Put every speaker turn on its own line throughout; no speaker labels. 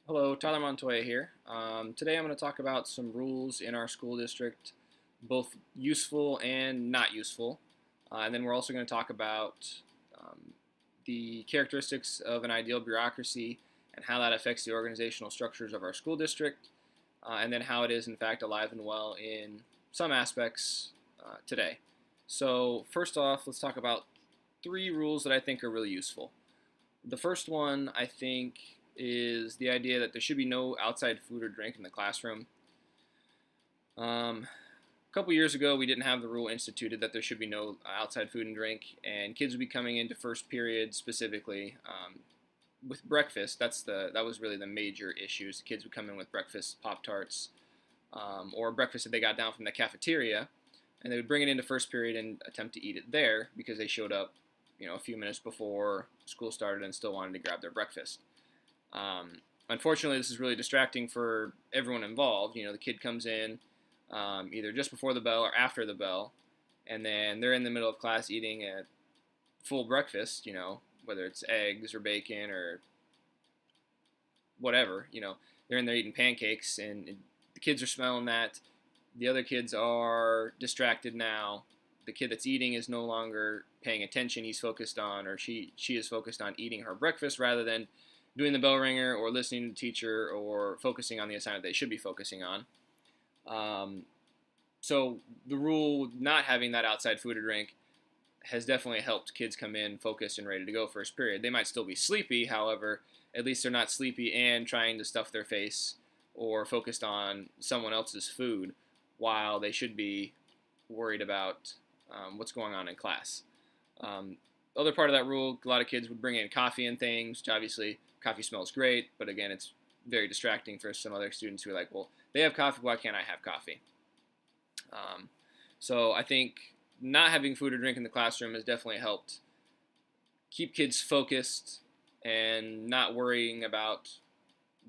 Hello, Tyler Montoya here. Today I'm going to talk about some rules in our school district, both useful and not useful. And then we're also going to talk about um, the characteristics of an ideal bureaucracy and how that affects the organizational structures of our school district, and then how it is, in fact, alive and well in some aspects today. So, first off, let's talk about three rules that I think are really useful. The first one, I think, is the idea that there should be no outside food or drink in the classroom. A couple years ago, we didn't have the rule instituted that there should be no outside food and drink, and kids would be coming into first period specifically with breakfast. That was really the major issues. The kids would come in with breakfast, Pop Tarts, or breakfast that they got down from the cafeteria, and they would bring it into first period and attempt to eat it there because they showed up, a few minutes before school started and still wanted to grab their breakfast. Unfortunately, this is really distracting for everyone involved. The kid comes in either just before the bell or after the bell, and then they're in the middle of class eating a full breakfast, whether it's eggs or bacon or whatever, they're in there eating pancakes, and the kids are smelling that. The other kids are distracted now. The kid that's eating is no longer paying attention. He's focused on, or she is focused on eating her breakfast rather than doing the bell ringer or listening to the teacher or focusing on the assignment they should be focusing on. Um, so the rule not having that outside food or drink has definitely helped kids come in focused and ready to go first period. They might still be sleepy, however, at least they're not sleepy and trying to stuff their face or focused on someone else's food while they should be worried about what's going on in class. Other part of that rule, a lot of kids would bring in coffee and things, which obviously coffee smells great, but again, it's very distracting for some other students who are like, well, they have coffee, why can't I have coffee? Um, so I think not having food or drink in the classroom has definitely helped keep kids focused and not worrying about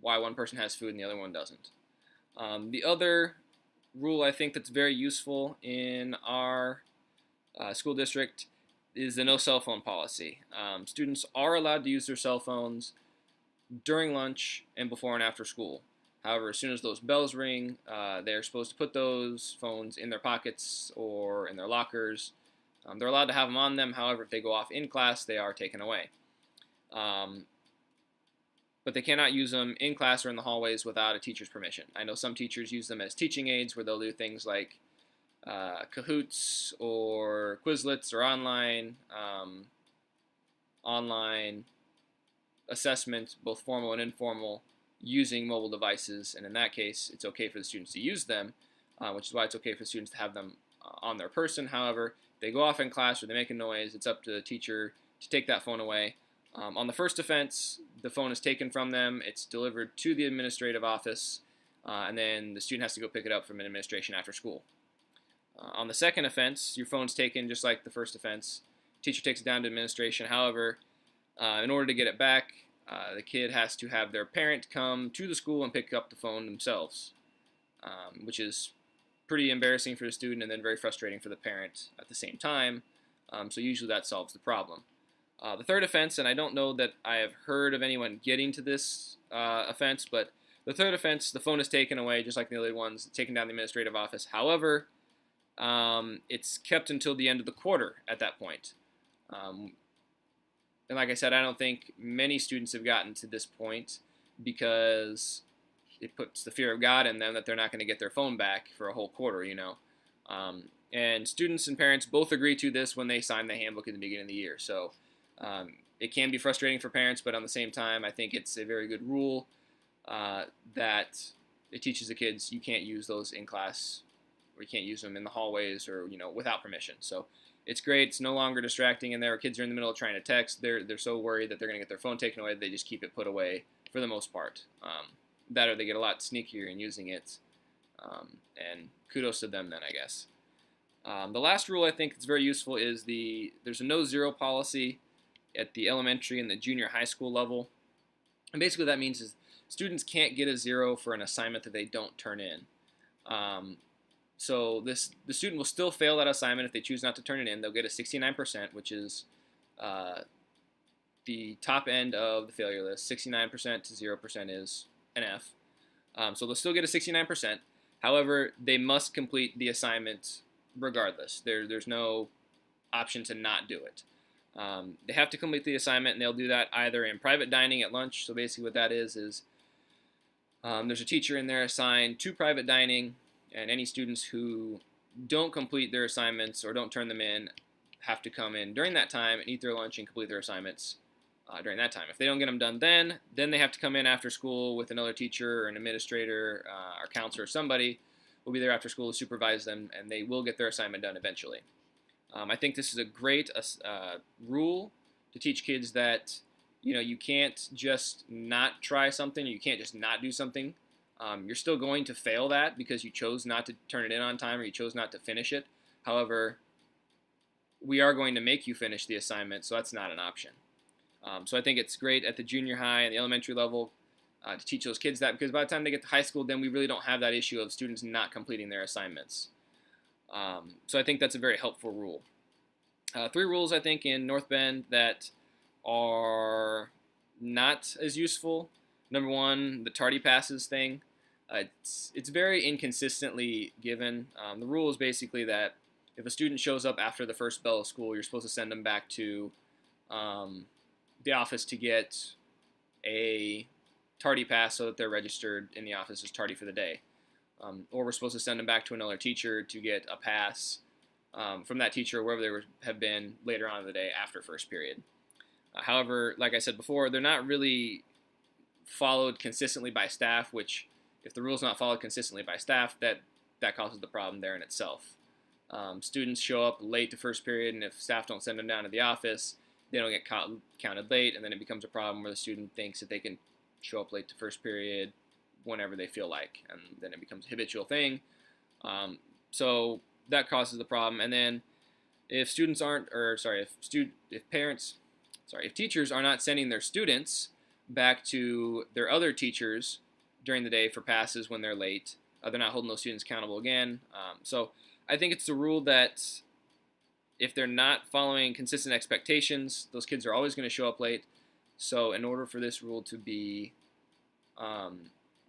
why one person has food and the other one doesn't. The other rule I think that's very useful in our school district is the no cell phone policy. Students are allowed to use their cell phones during lunch and before and after school. However, as soon as those bells ring, they're supposed to put those phones in their pockets or in their lockers. They're allowed to have them on them. However, if they go off in class, they are taken away. Um, but they cannot use them in class or in the hallways without a teacher's permission. I know some teachers use them as teaching aids where they'll do things like Kahoots or Quizlets or online assessment, both formal and informal, using mobile devices. And in that case, it's okay for the students to use them, which is why it's okay for students to have them on their person. However, if they go off in class or they make a noise, it's up to the teacher to take that phone away. On the first offense, the phone is taken from them, it's delivered to the administrative office, and then the student has to go pick it up from administration after school. On the second offense, your phone's taken just like the first offense. Teacher takes it down to administration. However, in order to get it back, the kid has to have their parent come to the school and pick up the phone themselves, which is pretty embarrassing for the student and then very frustrating for the parent at the same time. So usually that solves the problem. The third offense, and I don't know that I have heard of anyone getting to this offense, but the third offense, the phone is taken away just like the other ones, taken down to the administrative office. However, it's kept until the end of the quarter at that point. And like I said, I don't think many students have gotten to this point because it puts the fear of God in them that they're not going to get their phone back for a whole quarter. And students and parents both agree to this when they sign the handbook at the beginning of the year. So it can be frustrating for parents, but on the same time, I think it's a very good rule that it teaches the kids you can't use those in class, or you can't use them in the hallways or without permission. So it's great. It's no longer distracting, and their kids are in the middle of trying to text. They're so worried that they're going to get their phone taken away, they just keep it put away for the most part. That or they get a lot sneakier in using it, and kudos to them then, I guess. The last rule I think that's very useful is there's a no zero policy at the elementary and the junior high school level. And basically what that means is students can't get a zero for an assignment that they don't turn in. So the student will still fail that assignment if they choose not to turn it in. They'll get a 69%, which is the top end of the failure list. 69% to 0% is an F. So they'll still get a 69%. However, they must complete the assignment regardless. There's no option to not do it. They have to complete the assignment, and they'll do that either in private dining at lunch. So basically what that is there's a teacher in there assigned to private dining, and any students who don't complete their assignments or don't turn them in have to come in during that time and eat their lunch and complete their assignments during that time. If they don't get them done then they have to come in after school with another teacher or an administrator or counselor or somebody will be there after school to supervise them, and they will get their assignment done eventually. I think this is a great rule to teach kids that you can't just not try something, you can't just not do something. You're still going to fail that because you chose not to turn it in on time or you chose not to finish it. However, we are going to make you finish the assignment, so that's not an option. So I think it's great at the junior high and the elementary level to teach those kids that, because by the time they get to high school, then we really don't have that issue of students not completing their assignments. So I think that's a very helpful rule. 3 rules, I think, in North Bend that are not as useful. Number 1, the tardy passes thing. It's very inconsistently given. The rule is basically that if a student shows up after the first bell of school, you're supposed to send them back to the office to get a tardy pass so that they're registered in the office as tardy for the day. Or we're supposed to send them back to another teacher to get a pass from that teacher or wherever they have been later on in the day after first period. However, like I said before, they're not really followed consistently by staff, which if the rule's not followed consistently by staff, that causes the problem there in itself. Students show up late to first period, and if staff don't send them down to the office, they don't get counted late, and then it becomes a problem where the student thinks that they can show up late to first period whenever they feel like, and then it becomes a habitual thing. So that causes the problem. And then if teachers are not sending their students back to their other teachers during the day for passes when they're late, they're not holding those students accountable again. So I think it's the rule that if they're not following consistent expectations, those kids are always going to show up late. So in order for this rule to be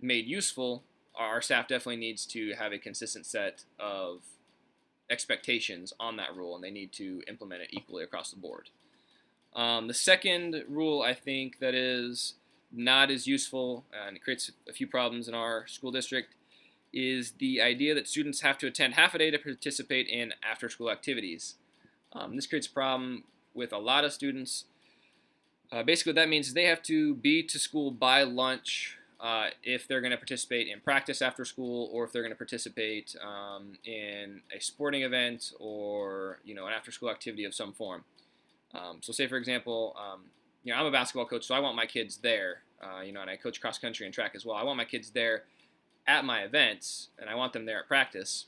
made useful, our staff definitely needs to have a consistent set of expectations on that rule, and they need to implement it equally across the board. The second rule, I think, that is not as useful, and it creates a few problems in our school district, is the idea that students have to attend half a day to participate in after-school activities. This creates a problem with a lot of students. Basically, what that means is they have to be to school by lunch if they're going to participate in practice after school, or if they're going to participate in a sporting event or an after-school activity of some form. So say, for example, I'm a basketball coach, so I want my kids there, and I coach cross-country and track as well. I want my kids there at my events, and I want them there at practice.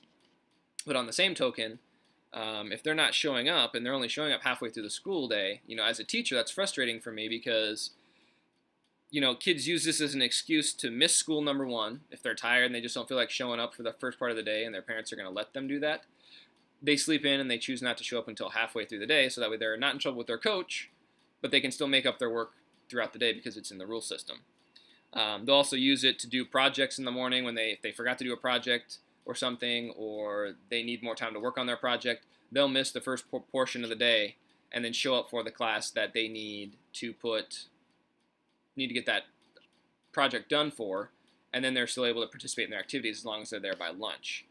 But on the same token, if they're not showing up and they're only showing up halfway through the school day, as a teacher, that's frustrating for me because, kids use this as an excuse to miss school, number 1. If they're tired and they just don't feel like showing up for the first part of the day and their parents are going to let them do that, they sleep in and they choose not to show up until halfway through the day, so that way they're not in trouble with their coach, but they can still make up their work throughout the day because it's in the rule system. They'll also use it to do projects in the morning if they forgot to do a project or something, or they need more time to work on their project. They'll miss the first portion of the day and then show up for the class that they need to get that project done for, and then they're still able to participate in their activities as long as they're there by lunch.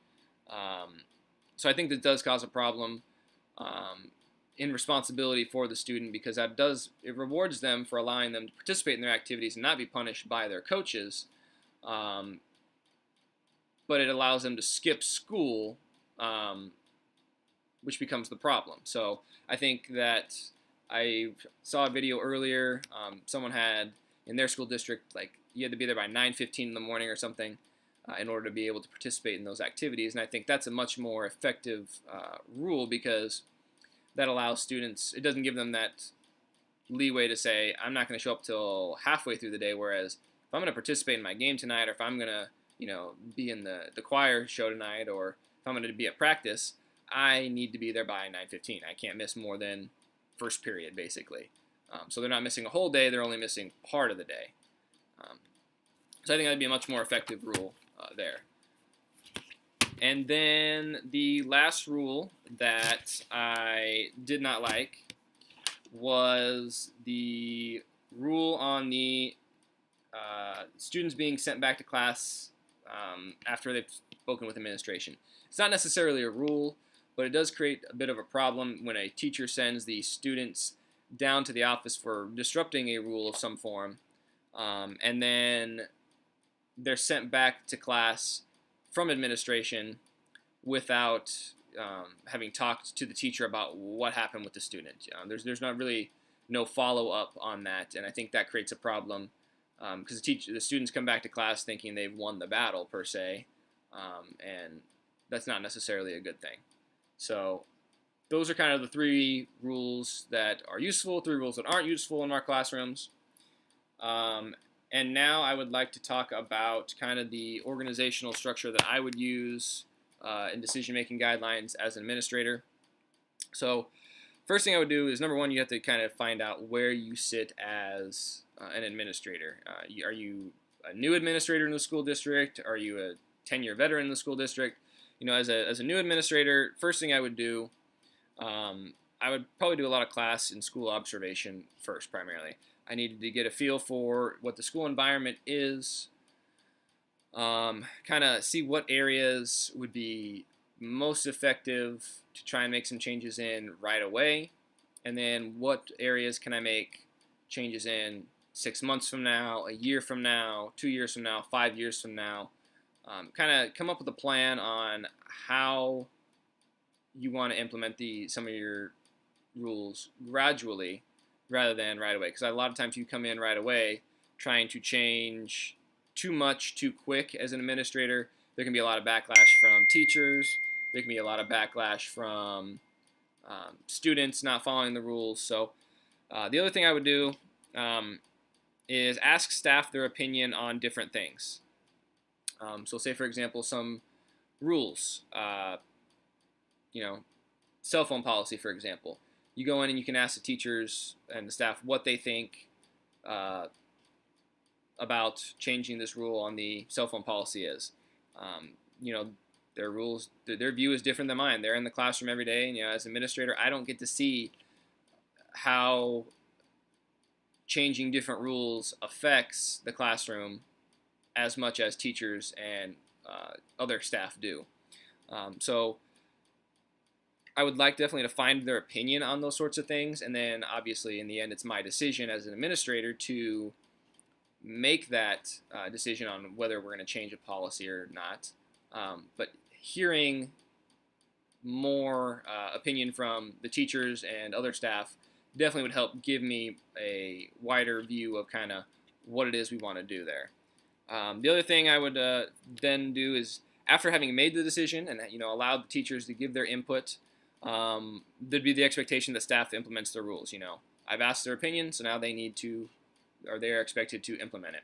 So I think that does cause a problem in responsibility for the student, because it rewards them for allowing them to participate in their activities and not be punished by their coaches, but it allows them to skip school, which becomes the problem. So I think that I saw a video earlier, someone had in their school district, you had to be there by 9:15 in the morning or something in order to be able to participate in those activities, and I think that's a much more effective rule, because that allows students, it doesn't give them that leeway to say, I'm not going to show up till halfway through the day, whereas if I'm going to participate in my game tonight, or if I'm going to, be in the choir show tonight, or if I'm going to be at practice, I need to be there by 9:15. I can't miss more than first period, basically. So they're not missing a whole day, they're only missing part of the day. So I think that'd be a much more effective rule there. And then the last rule that I did not like was the rule on the students being sent back to class after they've spoken with administration. It's not necessarily a rule, but it does create a bit of a problem when a teacher sends the students down to the office for disrupting a rule of some form, and then they're sent back to class from administration without having talked to the teacher about what happened with the student. There's not really no follow-up on that, and I think that creates a problem because the students come back to class thinking they've won the battle per se, and that's not necessarily a good thing. So those are kind of the 3 rules that are useful, 3 rules that aren't useful in our classrooms. And now I would like to talk about kind of the organizational structure that I would use in decision-making guidelines as an administrator. So first thing I would do is, number one, you have to kind of find out where you sit as an administrator. Are you a new administrator in the school district? Are you a 10-year veteran in the school district? You know, as a new administrator, first thing I would do, I would probably do a lot of class and school observation first, primarily. I needed to get a feel for what the school environment is, kind of see what areas would be most effective to try and make some changes in right away, and then what areas can I make changes in 6 months from now, a year from now, 2 years from now, 5 years from now. Kind of come up with a plan on how you want to implement some of your rules gradually rather than right away. Because a lot of times you come in right away trying to change too much too quick as an administrator. There can be a lot of backlash from teachers. There can be a lot of backlash from students not following the rules. So the other thing I would do is ask staff their opinion on different things. So say, for example, some rules, cell phone policy, for example. You go in and you can ask the teachers and the staff what they think about changing this rule on the cell phone policy is. Their rules, their view is different than mine. They're in the classroom every day, and as an administrator, I don't get to see how changing different rules affects the classroom as much as teachers and other staff do. So I would like definitely to find their opinion on those sorts of things, and then obviously in the end it's my decision as an administrator to make that decision on whether we're going to change a policy or not. But hearing more opinion from the teachers and other staff definitely would help give me a wider view of kind of what it is we want to do there. The other thing I would then do is, after having made the decision and allowed the teachers to give their input, there'd be the expectation that staff implements the rules. I've asked their opinion, so now they're expected to implement it.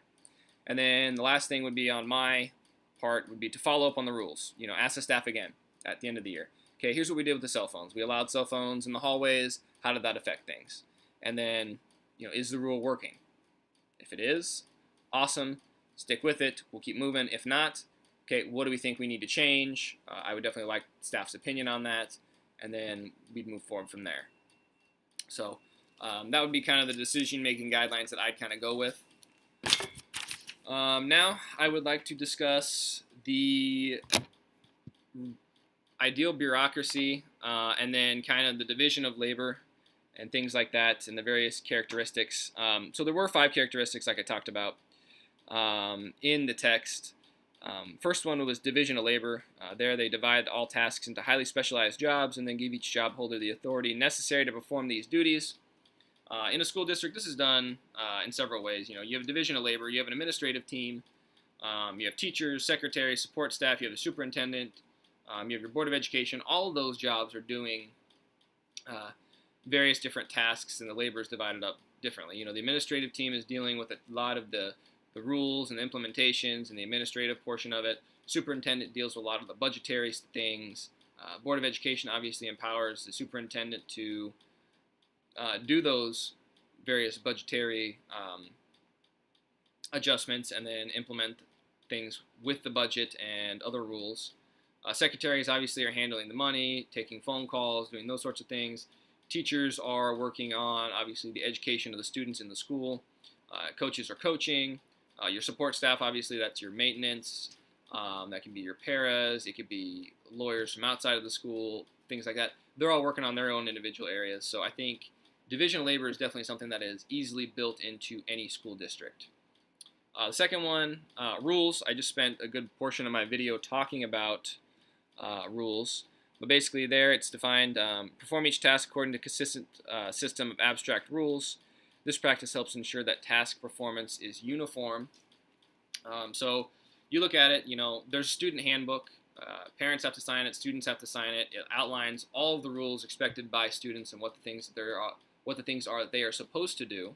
And then the last thing would be on my part would be to follow up on the rules. Ask the staff again at the end of the year. Okay, here's what we did with the cell phones. We allowed cell phones in the hallways. How did that affect things? And then, is the rule working? If it is, awesome. Stick with it. We'll keep moving. If not, okay, what do we think we need to change? I would definitely like staff's opinion on that, and then we'd move forward from there. So that would be kind of the decision-making guidelines that I'd kind of go with. Now I would like to discuss the ideal bureaucracy and then kind of the division of labor and things like that and the various characteristics. So there were 5 characteristics like I talked about in the text. First one was division of labor. There they divide all tasks into highly specialized jobs and then give each job holder the authority necessary to perform these duties. In a school district, this is done in several ways. You have a division of labor, you have an administrative team, you have teachers, secretaries, support staff, you have the superintendent, you have your board of education. All of those jobs are doing various different tasks, and the labor is divided up differently. The administrative team is dealing with a lot of the rules and implementations and the administrative portion of it. Superintendent deals with a lot of the budgetary things. Board of Education obviously empowers the superintendent to do those various budgetary adjustments and then implement things with the budget and other rules. Secretaries obviously are handling the money, taking phone calls, doing those sorts of things. Teachers are working on obviously the education of the students in the school. Coaches are coaching. Your support staff, obviously, that's your maintenance. That can be your paras. It could be lawyers from outside of the school, things like that. They're all working on their own individual areas. So I think division of labor is definitely something that is easily built into any school district. The second one, rules. I just spent a good portion of my video talking about rules. But basically there it's defined, perform each task according to a consistent system of abstract rules. This practice helps ensure that task performance is uniform. So you look at it, there's a student handbook. Parents have to sign it, students have to sign it. It outlines all of the rules expected by students and what the things are that they are supposed to do.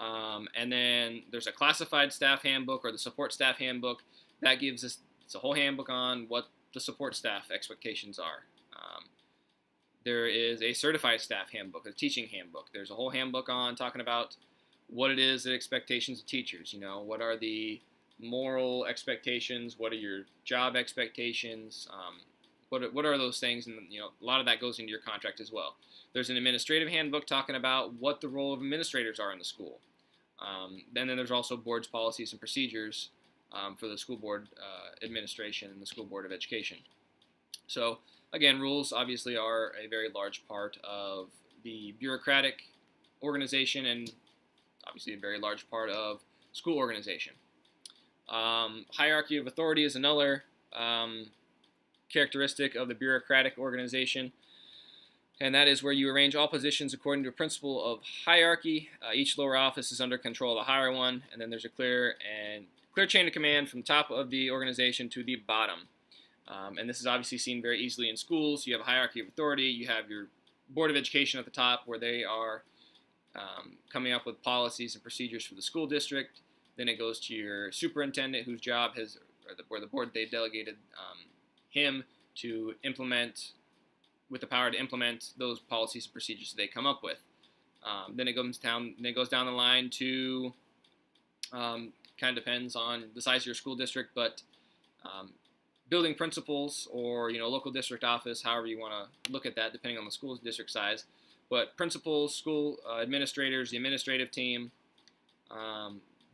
And then there's a classified staff handbook or the support staff handbook that gives us it's a whole handbook on what the support staff expectations are. There is a certified staff handbook, a teaching handbook. There's a whole handbook on talking about what it is, the expectations of teachers. What are the moral expectations? What are your job expectations? What are those things? And a lot of that goes into your contract as well. There's an administrative handbook talking about what the role of administrators are in the school. And then there's also boards, policies, and procedures for the school board administration and the school board of education. So again, rules obviously are a very large part of the bureaucratic organization and obviously a very large part of school organization. Hierarchy of authority is another characteristic of the bureaucratic organization, and that is where you arrange all positions according to a principle of hierarchy. Each lower office is under control of the higher one, and then there's a clear chain of command from the top of the organization to the bottom. And this is obviously seen very easily in schools. You have a hierarchy of authority. You have your Board of Education at the top where they are coming up with policies and procedures for the school district. Then it goes to your superintendent whose job where the board they delegated him to implement, with the power to implement those policies and procedures that they come up with. Then it goes down the line to, kind of depends on the size of your school district, but building principals or local district office, however you want to look at that, depending on the school district size. But principals, school administrators, the administrative team.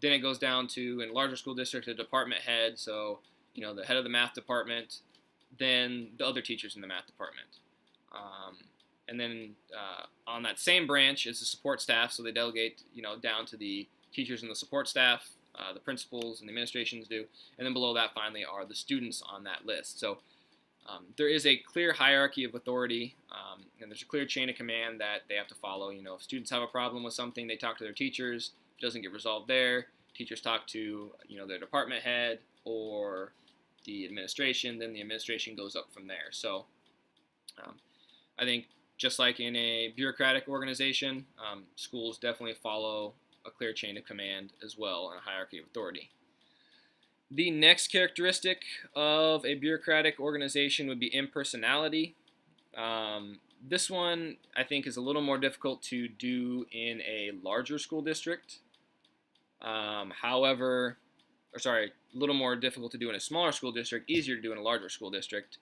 Then it goes down to, in larger school districts, a department head. So the head of the math department, then the other teachers in the math department. And then on that same branch is the support staff. So they delegate down to the teachers and the support staff. The principals and the administrations do, and then below that finally are the students on that list. So there is a clear hierarchy of authority, and there's a clear chain of command that they have to follow. If students have a problem with something, they talk to their teachers. If it doesn't get resolved there, teachers talk to their department head or the administration. Then the administration goes up from there. So I think just like in a bureaucratic organization, schools definitely follow a clear chain of command as well and a hierarchy of authority. The next characteristic of a bureaucratic organization would be impersonality. This one I think is a little more difficult to do in a larger school district. A little more difficult to do in a smaller school district, easier to do in a larger school district.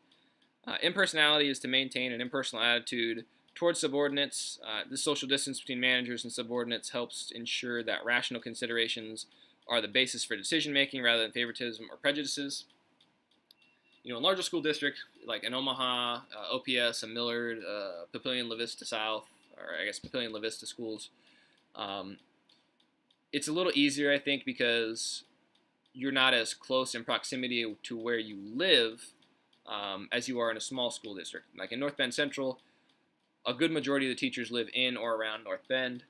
Impersonality is to maintain an impersonal attitude towards subordinates. The social distance between managers and subordinates helps ensure that rational considerations are the basis for decision making rather than favoritism or prejudices. A larger school district like an Omaha, OPS, a Millard, Papillion La Vista South, or I guess Papillion La Vista schools, it's a little easier, I think, because you're not as close in proximity to where you live as you are in a small school district. Like in North Bend Central, a good majority of the teachers live in or around North Bend,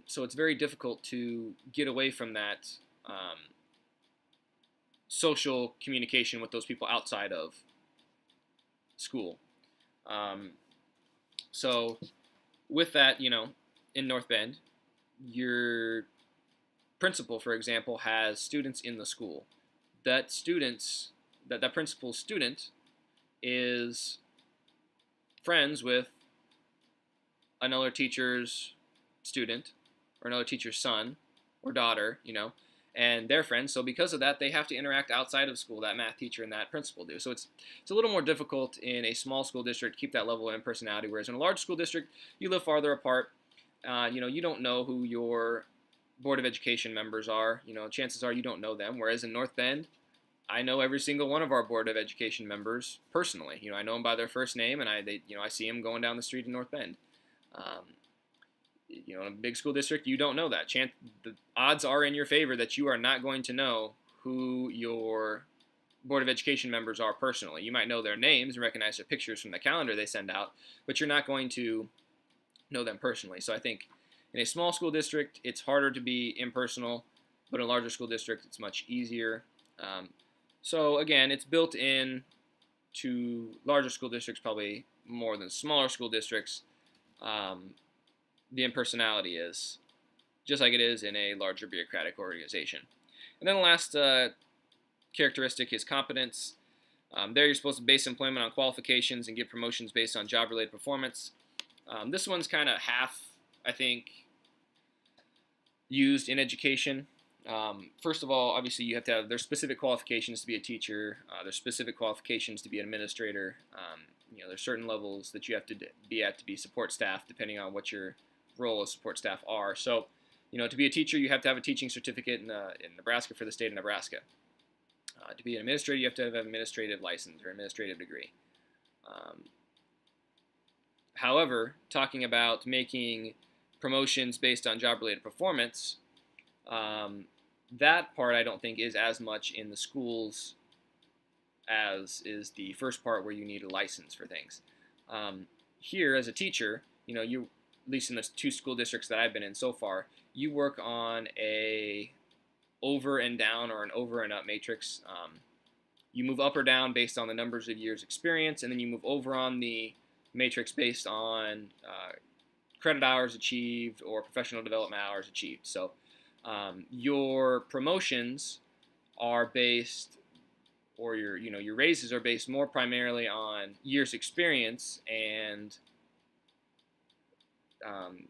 so it's very difficult to get away from that social communication with those people outside of school. So with that, in North Bend, your principal, for example, has students in the school. That principal's student is friends with another teacher's student or another teacher's son or daughter, and their friends. So because of that, they have to interact outside of school. That math teacher and that principal do. So it's a little more difficult in a small school district to keep that level of impersonality. Whereas in a large school district, you live farther apart. You don't know who your Board of Education members are. Chances are you don't know them. Whereas in North Bend, I know every single one of our Board of Education members personally. I know them by their first name, and I see them going down the street in North Bend. In a big school district, you don't know that. The odds are in your favor that you are not going to know who your Board of Education members are personally. You might know their names and recognize their pictures from the calendar they send out, but you're not going to know them personally. So I think in a small school district, it's harder to be impersonal, but in a larger school district, it's much easier. So again, it's built in to larger school districts probably more than smaller school districts. The impersonality is just like it is in a larger bureaucratic organization. And then the last characteristic is competence. There you're supposed to base employment on qualifications and give promotions based on job-related performance. This one's kind of half, I think, used in education. First of all, obviously you have to have, there's specific qualifications to be a teacher. There's specific qualifications to be an administrator. There's certain levels that you have to be at to be support staff, depending on what your role as support staff are. So, to be a teacher, you have to have a teaching certificate in Nebraska for the state of Nebraska. To be an administrator, you have to have an administrative license or administrative degree. However, talking about making promotions based on job-related performance, that part I don't think is as much in the schools as is the first part where you need a license for things. Here, as a teacher, you, at least in the 2 school districts that I've been in so far, you work on a over and down or an over and up matrix. You move up or down based on the numbers of years experience, and then you move over on the matrix based on credit hours achieved or professional development hours achieved. So your promotions are based, or your raises are based more primarily on years experience and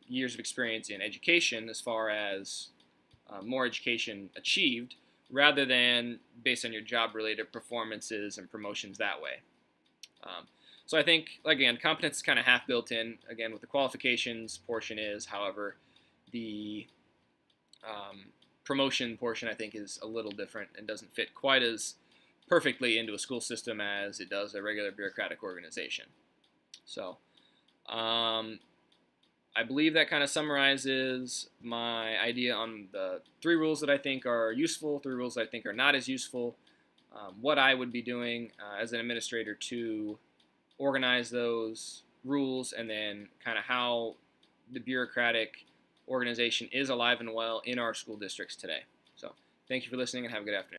years of experience in education, as far as more education achieved, rather than based on your job-related performances and promotions that way. So I think, again, competence is kind of half built in. Again, with the qualifications portion is, however, the promotion portion I think is a little different and doesn't fit quite as perfectly into a school system as it does a regular bureaucratic organization. So I believe that kind of summarizes my idea on the 3 rules that I think are useful, 3 rules that I think are not as useful, what I would be doing as an administrator to organize those rules, and then kind of how the bureaucratic organization is alive and well in our school districts today. So thank you for listening and have a good afternoon.